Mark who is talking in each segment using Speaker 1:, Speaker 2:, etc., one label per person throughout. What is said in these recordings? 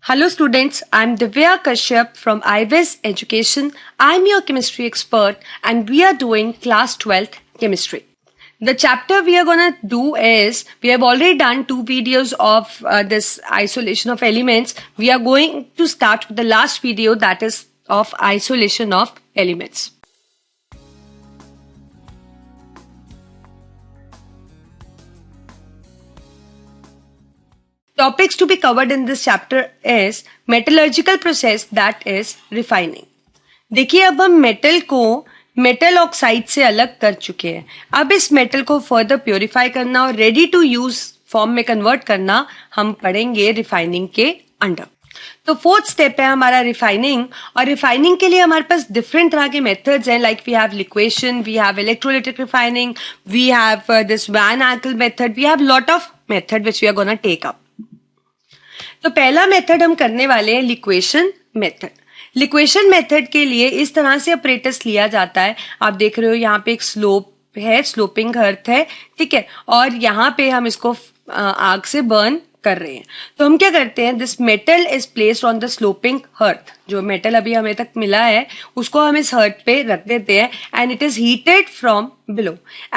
Speaker 1: Hello students, I am Divya Kashyap from IVES Education. I am your chemistry expert and we are doing class 12th chemistry. The chapter we are going to do is, we have already done 2 videos of this isolation of elements. We are going to start with the last video, that is of isolation of elements. Topics to be covered in this chapter is metallurgical process, that is refining. देखिए अब हम metal को metal oxide से अलग कर चुके हैं. अब इस मेटल को फर्दर प्योरीफाई करना और रेडी टू यूज फॉर्म में कन्वर्ट करना हम पढ़ेंगे रिफाइनिंग के अंडर. तो फोर्थ स्टेप है हमारा रिफाइनिंग, और रिफाइनिंग के लिए हमारे पास डिफरेंट तरह के मेथड्स हैं. Like we have liquation, we have electrolytic refining, we have this van Arkel method, we have lot of method which we are gonna take up. तो पहला मेथड हम करने वाले हैं लिक्वेशन मेथड. लिक्वेशन मेथड के लिए इस तरह से अपरेटस लिया जाता है. आप देख रहे हो यहाँ पे एक स्लोप है, स्लोपिंग अर्थ है, ठीक है, और यहाँ पे हम इसको आग से बर्न कर रहे हैं. तो हम क्या करते हैं, this metal is placed on the sloping earth. जो मेटल अभी हमें तक मिला है उसको हम इस अर्थ पे रख देते हैं and it is heated from below.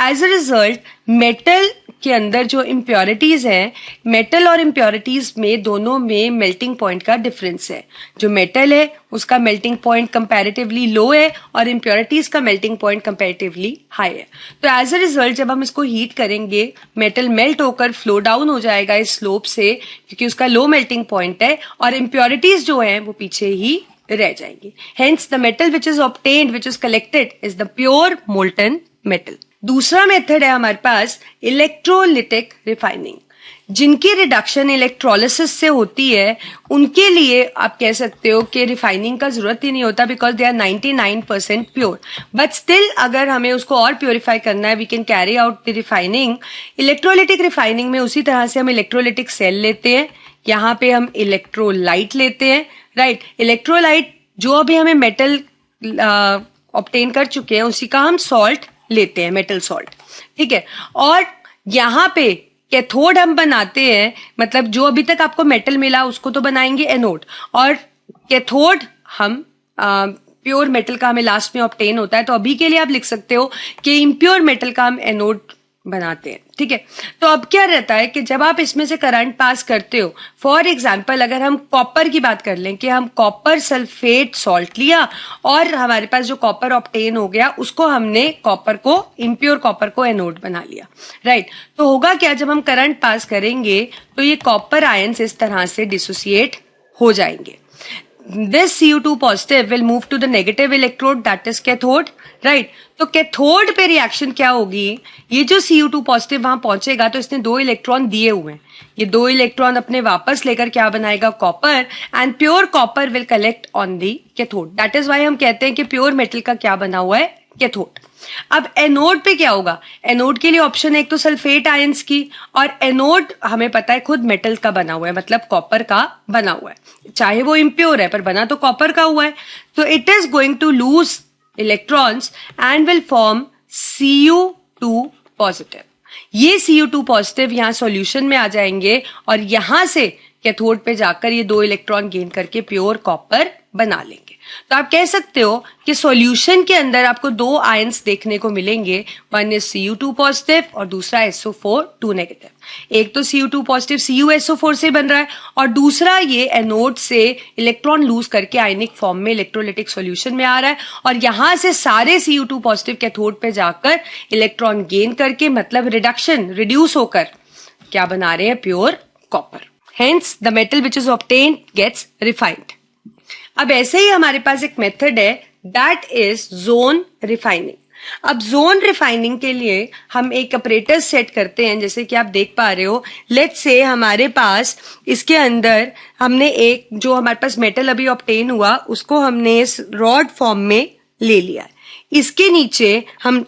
Speaker 1: As a result metal के अंदर जो इम्प्योरिटीज है, मेटल और इम्प्योरिटीज में दोनों में मेल्टिंग पॉइंट का डिफरेंस है. जो मेटल है उसका मेल्टिंग पॉइंट कंपैरेटिवली लो है और इम्प्योरिटीज का मेल्टिंग पॉइंट कंपैरेटिवली हाई है. तो एज अ रिजल्ट जब हम इसको हीट करेंगे मेटल मेल्ट होकर फ्लो डाउन हो जाएगा इस स्लोप से, क्योंकि उसका लो मेल्टिंग पॉइंट है, और इम्प्योरिटीज जो है वो पीछे ही रह जाएंगी. Hence the metal which is obtained, which is collected, is the pure molten metal. दूसरा मेथड है हमारे पास इलेक्ट्रोलिटिक रिफाइनिंग. जिनकी रिडक्शन इलेक्ट्रोलिसिस से होती है उनके लिए आप कह सकते हो कि रिफाइनिंग का जरूरत ही नहीं होता, because they are 99% pure. But still अगर हमें उसको और प्योरीफाई करना है, we can carry out the refining. Electrolytic refining में उसी तरह से हम इलेक्ट्रोलिटिक सेल लेते हैं, यहाँ पे हम इलेक्ट्रोलाइट लेते हैं, राइट. इलेक्ट्रोलाइट जो अभी हमें मेटल ऑब्टेन कर चुके हैं उसी का हम सॉल्ट लेते हैं, मेटल सॉल्ट, ठीक है. और यहाँ पे कैथोड हम बनाते हैं, मतलब जो अभी तक आपको मेटल मिला उसको तो बनाएंगे एनोड, और कैथोड हम प्योर मेटल का हमें लास्ट में ऑब्टेन होता है. तो अभी के लिए आप लिख सकते हो कि इम्प्योर मेटल का हम एनोड बनाते हैं, ठीक है. तो अब क्या रहता है कि जब आप इसमें से करंट पास करते हो, फॉर एग्जांपल अगर हम कॉपर की बात कर लें कि हम कॉपर सल्फेट सॉल्ट लिया और हमारे पास जो कॉपर ऑब्टेन हो गया उसको हमने कॉपर को, इम्प्योर कॉपर को एनोड बना लिया, राइट. तो होगा क्या, जब हम करंट पास करेंगे तो ये कॉपर आयंस इस तरह से डिसोसिएट हो जाएंगे. This Cu2 positive will move to the negative electrode, that is cathode, right? तो कैथोड पे रिएक्शन क्या होगी, ये जो Cu2 पॉजिटिव वहां पहुंचेगा तो इसने 2 इलेक्ट्रॉन दिए हुए हैं, ये 2 इलेक्ट्रॉन अपने वापस लेकर क्या बनाएगा, copper, and pure copper will collect on the cathode. That is why हम कहते हैं कि प्योर मेटल का क्या बना हुआ है, कैथोड. अब एनोड पे क्या होगा, एनोड के लिए ऑप्शन है एक तो सल्फेट आयंस की, और एनोड हमें पता है खुद मेटल का बना हुआ है, मतलब कॉपर का बना हुआ है, चाहे वो इम्प्योर है पर बना तो कॉपर का हुआ है. तो it is going to lose electrons and will form Cu2 positive. ये Cu2 पॉजिटिव यहाँ सॉल्यूशन में आ जाएंगे और यहां से कैथोड पे जाकर ये 2 इलेक्ट्रॉन गेन करके प्योर कॉपर बना लेंगे. तो आप कह सकते हो कि सॉल्यूशन के अंदर आपको 2 आयंस देखने को मिलेंगे, वन इज Cu2 पॉजिटिव और दूसरा SO4 2 नेगेटिव. एक तो Cu2 पॉजिटिव CuSO4 से बन रहा है और दूसरा ये एनोड से इलेक्ट्रॉन लूज करके आयनिक फॉर्म में इलेक्ट्रोलिटिक सॉल्यूशन में आ रहा है, और यहां से सारे Cu2 पॉजिटिव कैथोड पे जाकर इलेक्ट्रॉन गेन करके, मतलब रिडक्शन, रिड्यूस होकर क्या बना रहे हैं, pure copper. Hence the metal which is obtained gets refined. अब ऐसे ही हमारे पास एक मेथड है, दैट इज जोन रिफाइनिंग. अब जोन रिफाइनिंग के लिए हम एक अपरेटस सेट करते हैं, जैसे कि आप देख पा रहे हो. लेट्स से हमारे पास इसके अंदर हमने एक जो हमारे पास मेटल अभी ऑब्टेन हुआ उसको हमने इस रॉड फॉर्म में ले लिया है. इसके नीचे हम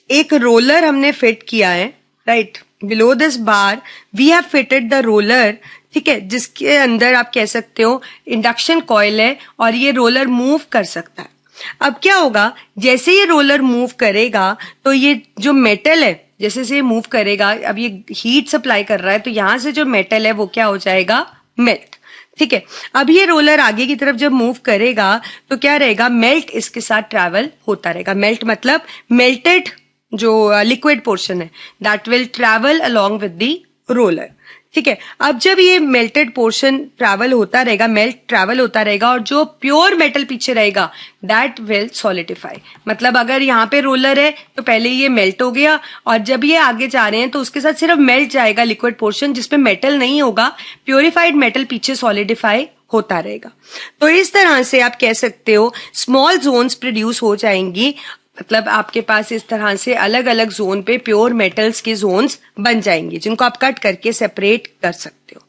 Speaker 1: एक रोलर हमने फिट किया है, right. Below this bar we have fitted the roller, ठीक है, जिसके अंदर आप कह सकते हो इंडक्शन कॉइल है और ये रोलर मूव कर सकता है. अब क्या होगा, जैसे ये रोलर मूव करेगा तो ये जो मेटल है जैसे से मूव करेगा, अब ये हीट सप्लाई कर रहा है तो यहां से जो मेटल है वो क्या हो जाएगा, मेल्ट. ठीक है। अब ये रोलर आगे की तरफ जब मूव करेगा तो क्या रहेगा, मेल्ट इसके साथ ट्रैवल होता रहेगा। मेल्ट मतलब मेल्टेड जो लिक्विड पोर्शन है that will travel along with the roller. ठीक है। अब जब ये मेल्टेड पोर्शन ट्रैवल होता रहेगा, मेल्ट ट्रैवल होता रहेगा, और जो प्योर मेटल पीछे रहेगा दैट विल सॉलिडिफाई। मतलब अगर यहाँ पे रोलर है तो पहले ये मेल्ट हो गया, और जब ये आगे जा रहे हैं तो उसके साथ सिर्फ मेल्ट जाएगा लिक्विड पोर्शन, जिसपे मेटल नहीं होगा, प्योरिफाइड मेटल पीछे सॉलिडिफाई होता रहेगा। तो इस तरह से आप कह सकते हो स्मॉल जोन्स प्रोड्यूस हो जाएंगी। मतलब आपके पास इस तरह से अलग अलग जोन पे प्योर मेटल्स के जोन्स बन जाएंगे, जिनको आप कट करके सेपरेट कर सकते हो।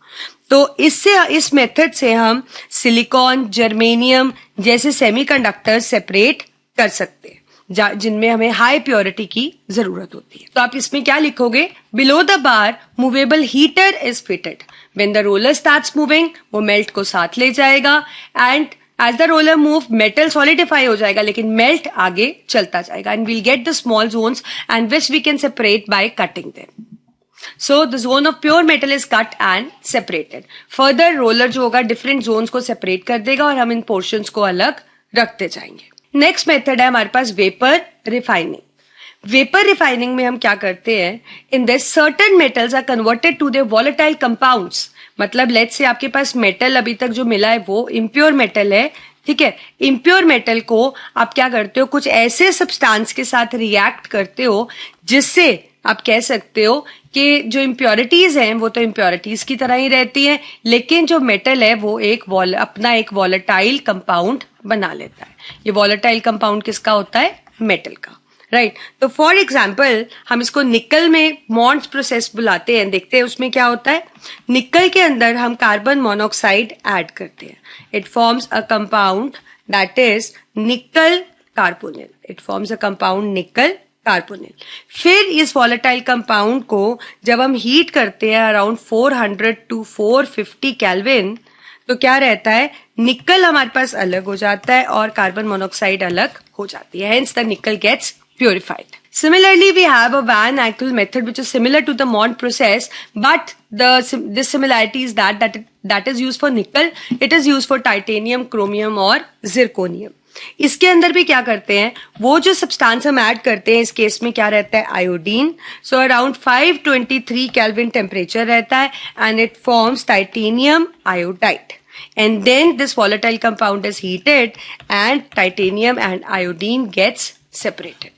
Speaker 1: तो इस मेथड से हम सिलिकॉन, जर्मेनियम जैसे सेमीकंडक्टर सेपरेट कर सकते हैं, जिनमें हमें हाई प्योरिटी की जरूरत होती है। तो आप इसमें क्या लिखोगे, below the bar movable heater is fitted, when the roller starts moving वो मेल्ट को साथ ले जाएगा, and as the roller move metal solidify हो जाएगा, लेकिन मेल्ट आगे चलता जाएगा, and we'll get the small zones and which we can separate by cutting them. So the zone of pure metal is cut and separated. Further roller जो होगा different zones को separate कर देगा और हम इन portions को अलग रखते जाएंगे। Next method है हमारे पास vapor refining. Vapor refining में हम क्या करते हैं, in this certain metals are converted to their volatile compounds. मतलब let's say आपके पास metal अभी तक जो मिला है वो impure metal है, ठीक है। इम्प्योर मेटल को आप क्या करते हो, कुछ ऐसे सब्सटेंस के साथ रिएक्ट करते हो जिससे आप कह सकते हो कि जो इम्प्योरिटीज हैं वो तो इम्प्योरिटीज की तरह ही रहती हैं, लेकिन जो मेटल है वो अपना एक वॉलेटाइल कंपाउंड बना लेता है। ये वॉलेटाइल कंपाउंड किसका होता है, मेटल का, राइट। तो फॉर एग्जाम्पल हम इसको निकल में मॉन्ड्स प्रोसेस बुलाते हैं। देखते हैं उसमें क्या होता है। निकल के अंदर हम कार्बन मोनोऑक्साइड ऐड करते हैं, it forms a compound that is nickel carbonyl. It forms a compound nickel carbonyl. फिर इस वॉलेटाइल कंपाउंड को जब हम हीट करते हैं अराउंड 400 to 450 केल्विन, तो क्या रहता है, निकल हमारे पास अलग हो जाता है और कार्बन मोनोऑक्साइड अलग हो जाती है, hence the nickel gets purified. Similarly, we have a Van Eyck method which is similar to the Mond process, but this similarity is that is used for nickel, it is used for titanium, chromium और zirconium. इसके अंदर भी क्या करते हैं, वो जो substance हम ऐड करते हैं, इस केस में क्या रहता है, iodine. So around 523 kelvin temperature रहता है and it forms titanium iodide, and then this volatile compound is heated and titanium and iodine gets separated.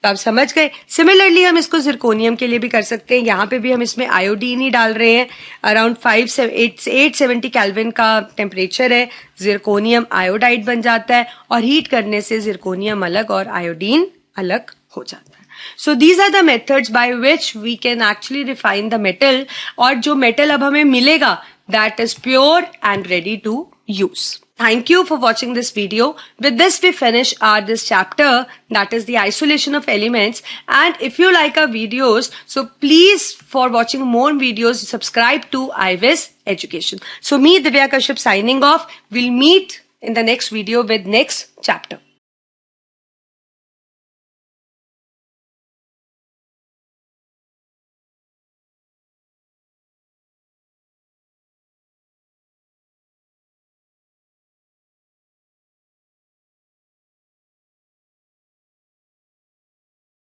Speaker 1: तो आप समझ गए। सिमिलरली हम इसको जिरकोनियम के लिए भी कर सकते हैं। यहाँ पे भी हम इसमें आयोडीन ही डाल रहे हैं। अराउंड 870 केल्विन का टेम्परेचर है, जिरकोनियम आयोडाइड बन जाता है और हीट करने से जिरकोनियम अलग और आयोडीन अलग हो जाता है। So these are the methods by which we can actually refine the metal, और जो metal अब हमें मिलेगा that is pure and ready to use. Thank you for watching this video. With this we finish this chapter, that is the isolation of elements. And if you like our videos, so please for watching more videos subscribe to IVIS Education. So me Divya Kashyap signing off. We'll meet in the next video with next chapter.